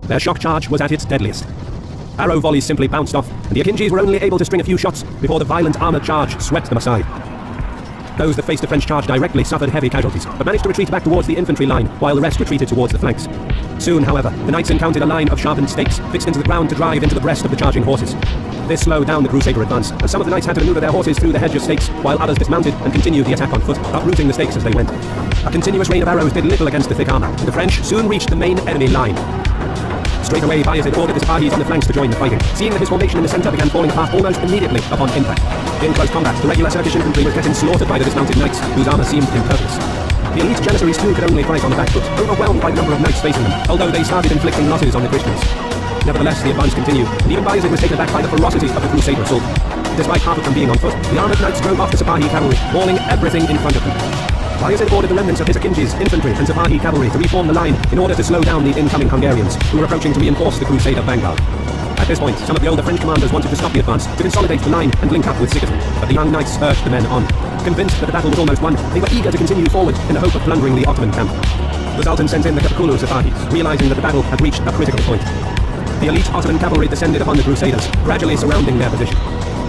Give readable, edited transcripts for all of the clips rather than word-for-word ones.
Their shock charge was at its deadliest. Arrow volleys simply bounced off, and the Akinjis were only able to string a few shots before the violent armoured charge swept them aside. Those that faced the French charge directly suffered heavy casualties, but managed to retreat back towards the infantry line, while the rest retreated towards the flanks. Soon, however, the knights encountered a line of sharpened stakes fixed into the ground to drive into the breast of the charging horses. This slowed down the Crusader advance, and some of the knights had to maneuver their horses through the hedge of stakes, while others dismounted and continued the attack on foot, uprooting the stakes as they went. A continuous rain of arrows did little against the thick armour, and the French soon reached the main enemy line. Straight away, Bayezid ordered his Sipahis on the flanks to join the fighting, seeing that his formation in the centre began falling apart almost immediately upon impact. In close combat, the regular Turkish infantry was getting slaughtered by the dismounted knights, whose armour seemed impervious. The elite Janissaries too could only fight on the back foot, overwhelmed by the number of knights facing them, although they started inflicting losses on the Christians. Nevertheless, the advance continued, and even Bayezid was taken aback by the ferocity of the Crusader assault. Despite half of them being on foot, the armoured knights drove off the Sipahi cavalry, mauling everything in front of them. Bayezid ordered the remnants of his Akinjis, infantry and Sipahi cavalry to reform the line in order to slow down the incoming Hungarians, who were approaching to reinforce the Crusader vanguard. At this point, some of the older French commanders wanted to stop the advance, to consolidate the line and link up with Sigismund, but the young knights urged the men on. Convinced that the battle was almost won, they were eager to continue forward in the hope of plundering the Ottoman camp. The Sultan sent in the Kapakulu Sipahis, realizing that the battle had reached a critical point. The elite Ottoman cavalry descended upon the Crusaders, gradually surrounding their position.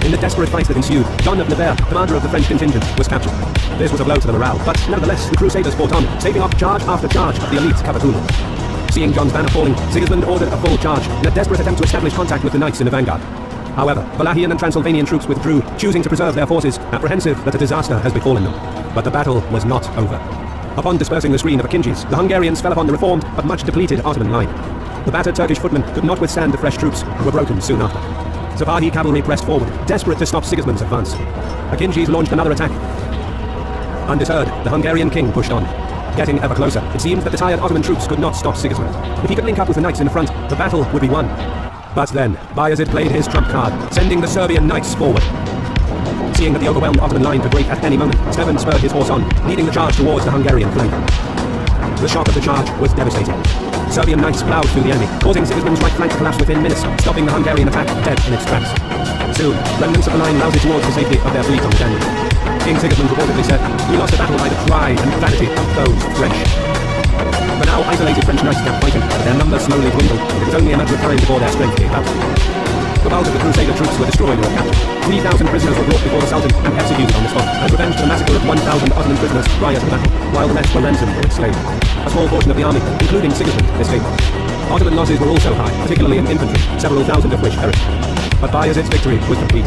In the desperate fight that ensued, John of Nevers, commander of the French contingent, was captured. This was a blow to the morale, but nevertheless the Crusaders fought on, staving off charge after charge of the elite Kapakulu. Seeing John's banner falling, Sigismund ordered a full charge in a desperate attempt to establish contact with the knights in the vanguard. However, Wallachian and Transylvanian troops withdrew, choosing to preserve their forces, apprehensive that a disaster has befallen them. But the battle was not over. Upon dispersing the screen of Akinjis, the Hungarians fell upon the reformed but much depleted Ottoman line. The battered Turkish footmen could not withstand the fresh troops, who were broken soon after. Sipahi cavalry pressed forward, desperate to stop Sigismund's advance. Akinjis launched another attack. Undeterred, the Hungarian king pushed on. Getting ever closer, it seemed that the tired Ottoman troops could not stop Sigismund. If he could link up with the knights in the front, the battle would be won. But then, Bayezid played his trump card, sending the Serbian knights forward. Seeing that the overwhelmed Ottoman line could break at any moment, Stefan spurred his horse on, leading the charge towards the Hungarian flank. The shock of the charge was devastating. Serbian knights ploughed through the enemy, causing Sigismund's right flank to collapse within minutes, stopping the Hungarian attack dead in its tracks. Soon, remnants of the line routed towards the safety of their fleet on the Danube. King Sigismund reportedly said, "We lost the battle by the pride and vanity of those French." The now isolated French knights kept fighting, but their numbers slowly dwindled, and it was only a matter of time before their strength gave out. The bulk of the Crusader troops were destroyed or captured. 3,000 prisoners were brought before the Sultan and executed on the spot, as revenge for the massacre of 1,000 Ottoman prisoners prior to the battle, while the rest were ransomed or enslaved. A small portion of the army, including Sigismund, escaped. Ottoman losses were also high, particularly in infantry, several thousand of which perished. But Bayezid's victory was complete.